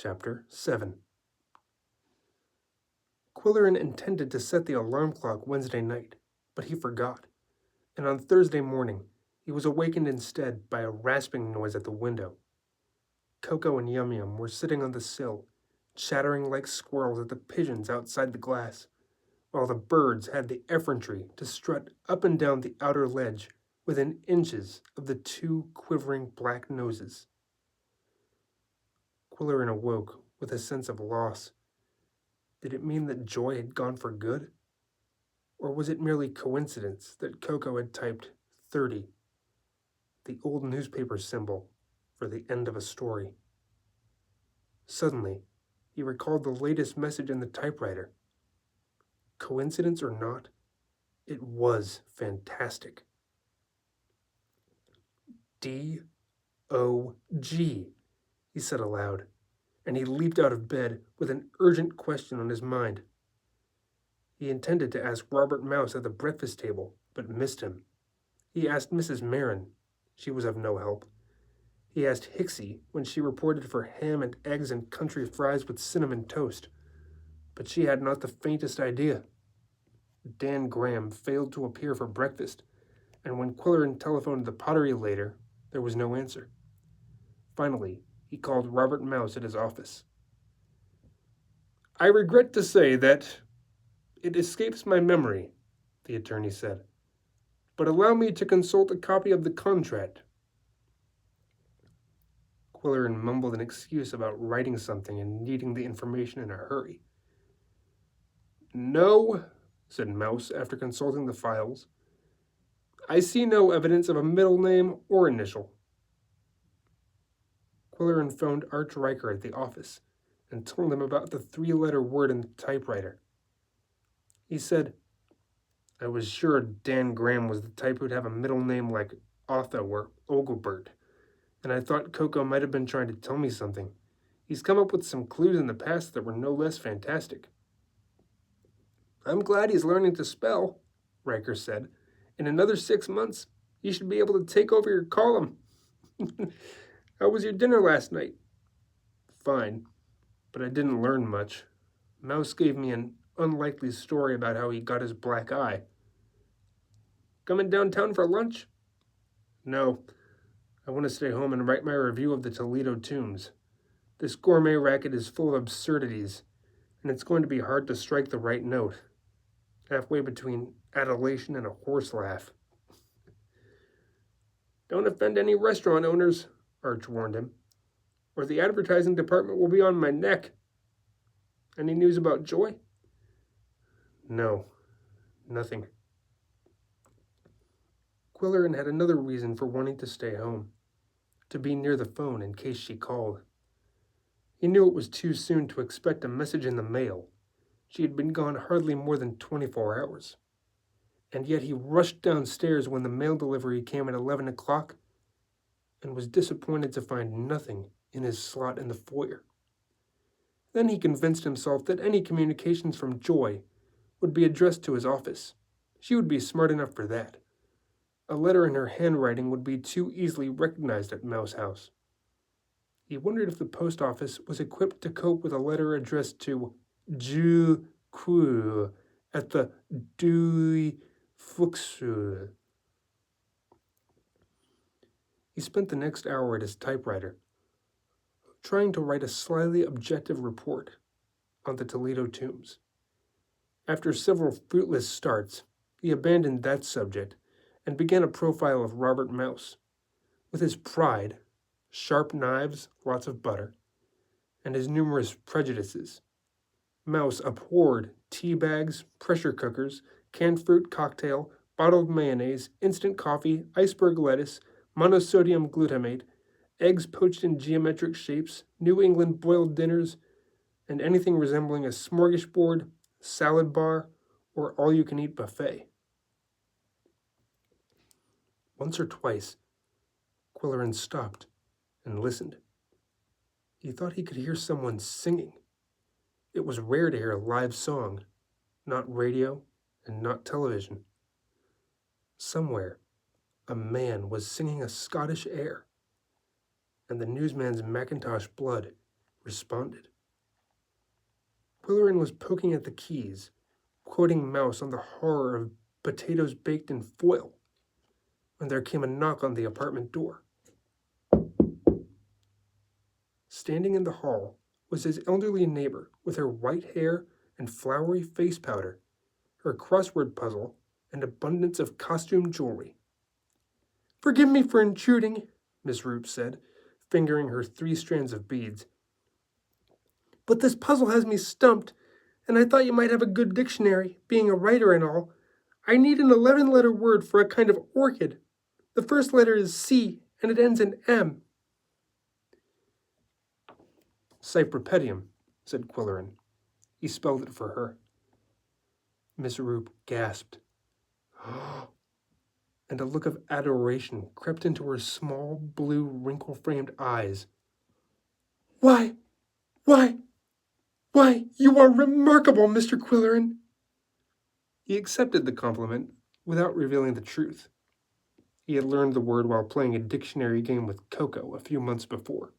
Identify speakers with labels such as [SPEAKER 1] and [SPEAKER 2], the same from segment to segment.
[SPEAKER 1] Chapter 7. Quillerin intended to set the alarm clock Wednesday night, but he forgot, and on Thursday morning he was awakened instead by a rasping noise at the window. Coco and Yum Yum were sitting on the sill, chattering like squirrels at the pigeons outside the glass, while the birds had the effrontery to strut up and down the outer ledge within inches of the two quivering black noses. Quillerin awoke with a sense of loss. Did it mean that Joy had gone for good? Or was it merely coincidence that Coco had typed 30, the old newspaper symbol for the end of a story? Suddenly, he recalled the latest message in the typewriter. Coincidence or not, it was fantastic. D-O-G, he said aloud, and he leaped out of bed with an urgent question on his mind. He intended to ask Robert Mouse at the breakfast table, but missed him. He asked Mrs. Marin. She was of no help. He asked Hixie when she reported for ham and eggs and country fries with cinnamon toast, but she had not the faintest idea. Dan Graham failed to appear for breakfast, and when Quillerin telephoned the pottery later, there was no answer. Finally, he called Robert Mouse at his office. "I regret to say that it escapes my memory," the attorney said, "but allow me to consult a copy of the contract." Quillerin mumbled an excuse about writing something and needing the information in a hurry. "No," said Mouse after consulting the files. "I see no evidence of a middle name or initial." Quillerin phoned Arch Riker at the office and told him about the three-letter word in the typewriter. He said, "I was sure Dan Graham was the type who'd have a middle name like Otho or Oglebert, and I thought Coco might have been trying to tell me something. He's come up with some clues in the past that were no less fantastic." "I'm glad he's learning to spell," Riker said. "In another 6 months, he should be able to take over your column." "How was your dinner last night?" "Fine, but I didn't learn much. Mouse gave me an unlikely story about how he got his black eye." "Coming downtown for lunch?" "No, I want to stay home and write my review of the Toledo Tombs. This gourmet racket is full of absurdities, and it's going to be hard to strike the right note, halfway between adulation and a horse laugh." "Don't offend any restaurant owners," Arch warned him, "or the advertising department will be on my neck. Any news about Joy?" "No, nothing." Quillerin had another reason for wanting to stay home, to be near the phone in case she called. He knew it was too soon to expect a message in the mail. She had been gone hardly more than 24 hours. And yet he rushed downstairs when the mail delivery came at 11 o'clock and was disappointed to find nothing in his slot in the foyer. Then he convinced himself that any communications from Joy would be addressed to his office. She would be smart enough for that. A letter in her handwriting would be too easily recognized at Mouse House. He wondered if the post office was equipped to cope with a letter addressed to Ju Ku at the Dui Fuxu. He spent the next hour at his typewriter, trying to write a slyly objective report on the Toledo Tombs. After several fruitless starts, he abandoned that subject and began a profile of Robert Mouse, with his pride, sharp knives, lots of butter, and his numerous prejudices. Mouse abhorred tea bags, pressure cookers, canned fruit cocktail, bottled mayonnaise, instant coffee, iceberg lettuce, monosodium glutamate, eggs poached in geometric shapes, New England boiled dinners, and anything resembling a smorgasbord, salad bar, or all-you-can-eat buffet. Once or twice, Quillerin stopped and listened. He thought he could hear someone singing. It was rare to hear a live song, not radio and not television. Somewhere, a man was singing a Scottish air, and the newsman's Macintosh blood responded. Quillerin was poking at the keys, quoting Mouse on the horror of potatoes baked in foil, when there came a knock on the apartment door. Standing in the hall was his elderly neighbor with her white hair and flowery face powder, her crossword puzzle, and abundance of costume jewelry. "Forgive me for intruding," Miss Roop said, fingering her 3 strands of beads. "But this puzzle has me stumped, and I thought you might have a good dictionary, being a writer and all. I need an 11-letter word for a kind of orchid. The first letter is C, and it ends in M." "Cypripedium," said Quillerin. He spelled it for her. Miss Roop gasped, and a look of adoration crept into her small, blue, wrinkle-framed eyes. Why, you are remarkable, Mr. Quillerin." He accepted the compliment without revealing the truth. He had learned the word while playing a dictionary game with Coco a few months before.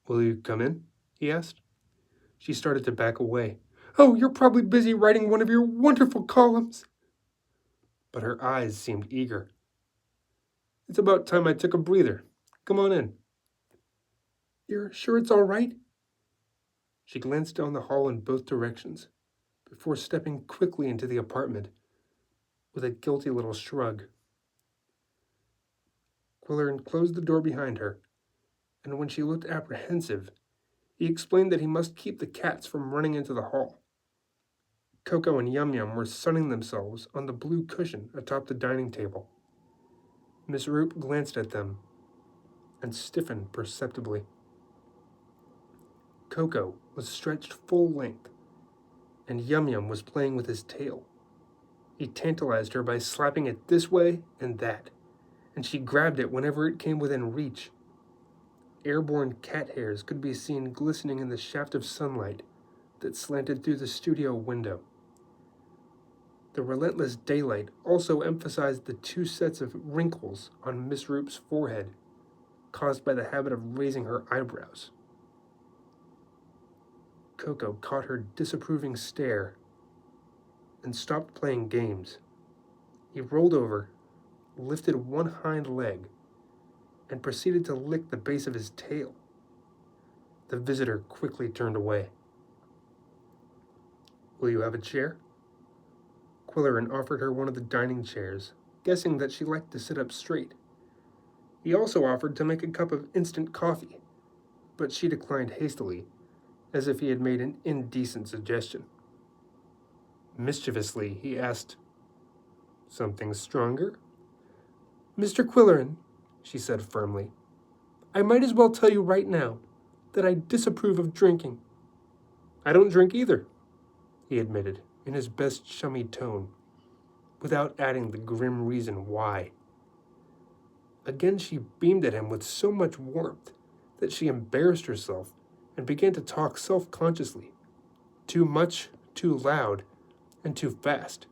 [SPEAKER 1] "Will you come in?" he asked. She started to back away. "Oh, you're probably busy writing one of your wonderful columns." But her eyes seemed eager. "It's about time I took a breather. Come on in." "You're sure it's all right?" She glanced down the hall in both directions, before stepping quickly into the apartment, with a guilty little shrug. Quillerin closed the door behind her, and when she looked apprehensive, he explained that he must keep the cats from running into the hall. Coco and Yum Yum were sunning themselves on the blue cushion atop the dining table. Miss Roop glanced at them and stiffened perceptibly. Coco was stretched full length, and Yum Yum was playing with his tail. He tantalized her by slapping it this way and that, and she grabbed it whenever it came within reach. Airborne cat hairs could be seen glistening in the shaft of sunlight that slanted through the studio window. The relentless daylight also emphasized the 2 sets of wrinkles on Miss Roop's forehead, caused by the habit of raising her eyebrows. Coco caught her disapproving stare and stopped playing games. He rolled over, lifted one hind leg, and proceeded to lick the base of his tail. The visitor quickly turned away. "Will you have a chair?" Quillerin offered her one of the dining chairs, guessing that she liked to sit up straight. He also offered to make a cup of instant coffee, but she declined hastily, as if he had made an indecent suggestion. Mischievously, he asked, "Something stronger?" "Mr. Quillerin," she said firmly, "I might as well tell you right now that I disapprove of drinking." "I don't drink either," he admitted in his best chummy tone, without adding the grim reason why. Again she beamed at him with so much warmth that she embarrassed herself and began to talk self-consciously. Too much, too loud, and too fast.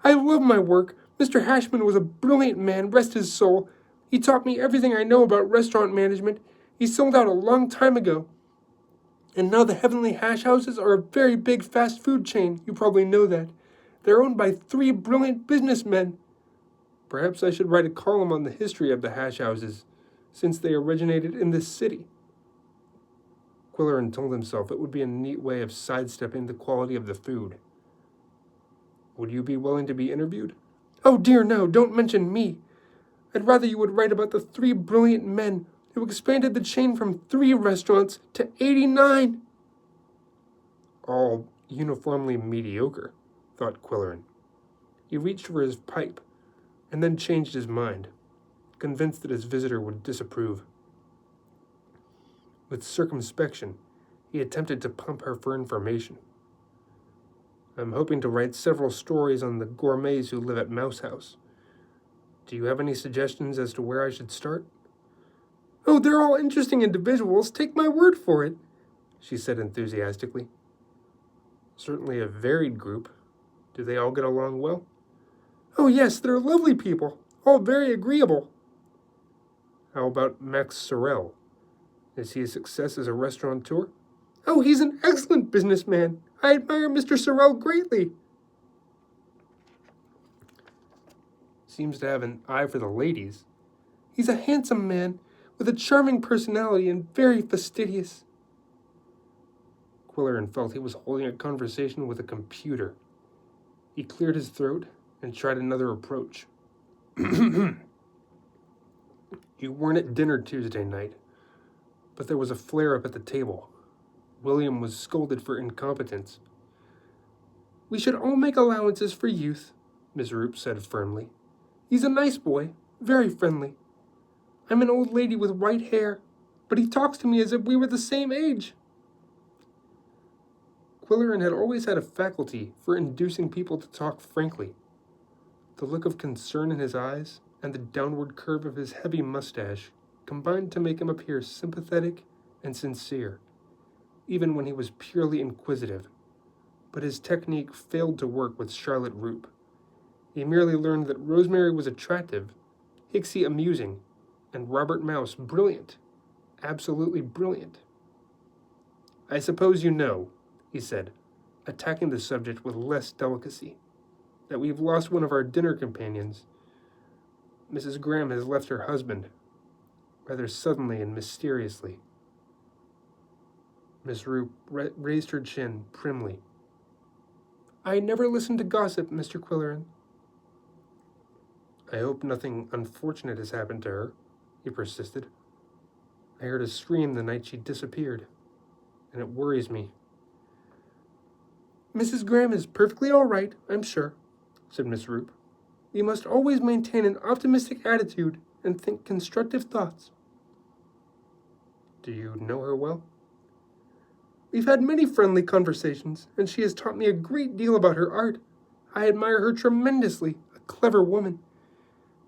[SPEAKER 1] "I love my work. Mr. Hashman was a brilliant man, rest his soul. He taught me everything I know about restaurant management. He sold out a long time ago. And now the Heavenly Hash Houses are a very big fast food chain. You probably know that. They're owned by 3 brilliant businessmen. Perhaps I should write a column on the history of the Hash Houses, since they originated in this city." Quillerin told himself it would be a neat way of sidestepping the quality of the food. "Would you be willing to be interviewed?" "Oh dear no, don't mention me. I'd rather you would write about the 3 brilliant men who expanded the chain from 3 restaurants to 89. "All uniformly mediocre," thought Quillerin. He reached for his pipe, and then changed his mind, convinced that his visitor would disapprove. With circumspection, he attempted to pump her for information. "I'm hoping to write several stories on the gourmets who live at Mouse House. Do you have any suggestions as to where I should start?" "Oh, they're all interesting individuals. Take my word for it," she said enthusiastically. "Certainly a varied group. Do they all get along well?" "Oh yes, they're lovely people, all very agreeable." "How about Max Sorel? Is he a success as a restaurateur? Oh, he's an excellent businessman. I admire Mr. Sorrel greatly. Seems to have an eye for the ladies. He's a handsome man, with a charming personality and very fastidious. Quillerin felt he was holding a conversation with a computer. He cleared his throat and tried another approach. You weren't at dinner Tuesday night, but there was a flare-up at the table. William was scolded for incompetence. We should all make allowances for youth, Miss Roop said firmly. He's a nice boy, very friendly. I'm an old lady with white hair, but he talks to me as if we were the same age. Quillerin had always had a faculty for inducing people to talk frankly. The look of concern in his eyes and the downward curve of his heavy mustache combined to make him appear sympathetic and sincere, even when he was purely inquisitive. But his technique failed to work with Charlotte Roop. He merely learned that Rosemary was attractive, Hixie amusing, and Robert Mouse brilliant, absolutely brilliant. I suppose you know, he said, attacking the subject with less delicacy, that we've lost one of our dinner companions. Mrs. Graham has left her husband, rather suddenly and mysteriously. Miss Roop raised her chin primly. I never listen to gossip, Mr. Quillerin. I hope nothing unfortunate has happened to her, he persisted. I heard a scream the night she disappeared, and it worries me. Mrs. Graham is perfectly all right, I'm sure, said Miss Roop. You must always maintain an optimistic attitude and think constructive thoughts. Do you know her well? We've had many friendly conversations, and she has taught me a great deal about her art. I admire her tremendously, a clever woman.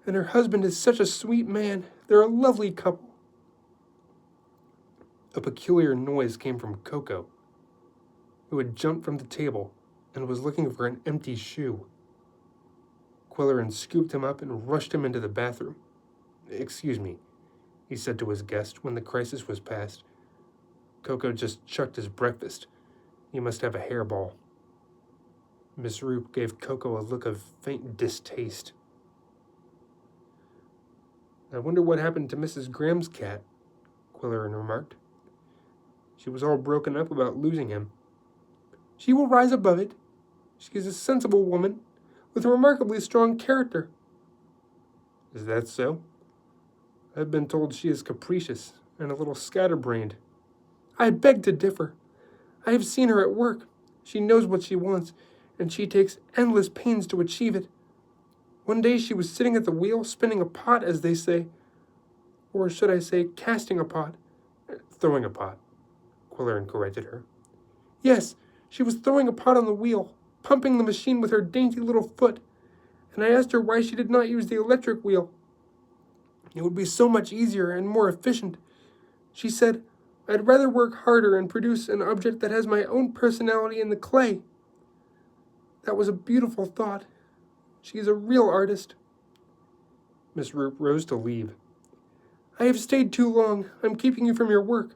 [SPEAKER 1] And her husband is such a sweet man. They're a lovely couple. A peculiar noise came from Coco, who had jumped from the table and was looking for an empty shoe. Quillerin scooped him up and rushed him into the bathroom. Excuse me, he said to his guest when the crisis was past. Coco just chucked his breakfast. He must have a hairball. Miss Roop gave Coco a look of faint distaste. I wonder what happened to Mrs. Graham's cat, Quillerin remarked. She was all broken up about losing him. She will rise above it. She is a sensible woman, with a remarkably strong character. Is that so? I've been told she is capricious and a little scatterbrained. I beg to differ. I have seen her at work. She knows what she wants, and she takes endless pains to achieve it. One day she was sitting at the wheel, spinning a pot, as they say. Or should I say, casting a pot? Throwing a pot, Quillerin corrected her. Yes, she was throwing a pot on the wheel, pumping the machine with her dainty little foot, and I asked her why she did not use the electric wheel. It would be so much easier and more efficient. She said, I'd rather work harder and produce an object that has my own personality in the clay. That was a beautiful thought. She is a real artist. Miss Roop rose to leave. I have stayed too long. I'm keeping you from your work.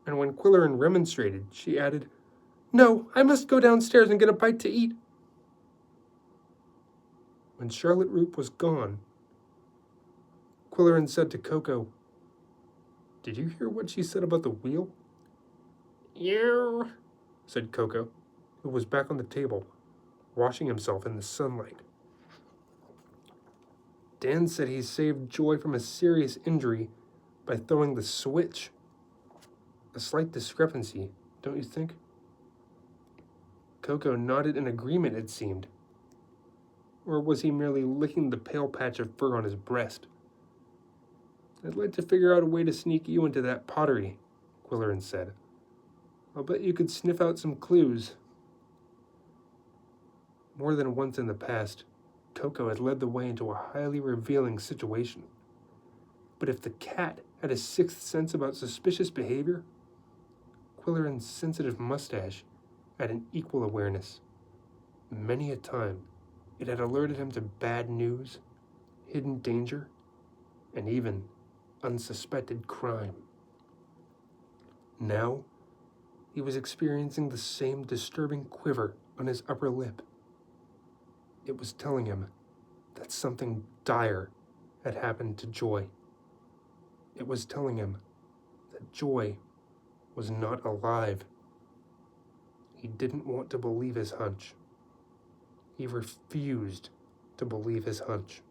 [SPEAKER 1] And when Quillerin remonstrated, she added, No, I must go downstairs and get a bite to eat. When Charlotte Roop was gone, Quillerin said to Coco, Did you hear what she said about the wheel? Yeah, said Coco, who was back on the table, washing himself in the sunlight. Dan said he saved Joy from a serious injury by throwing the switch. A slight discrepancy, don't you think? Coco nodded in agreement, it seemed. Or was he merely licking the pale patch of fur on his breast? I'd like to figure out a way to sneak you into that pottery, Quillerin said. I'll bet you could sniff out some clues. More than once in the past, Coco had led the way into a highly revealing situation. But if the cat had a sixth sense about suspicious behavior, Quillerin's sensitive mustache had an equal awareness. Many a time, it had alerted him to bad news, hidden danger, and even unsuspected crime. Now, he was experiencing the same disturbing quiver on his upper lip. It was telling him that something dire had happened to Joy. It was telling him that Joy was not alive. He didn't want to believe his hunch. He refused to believe his hunch.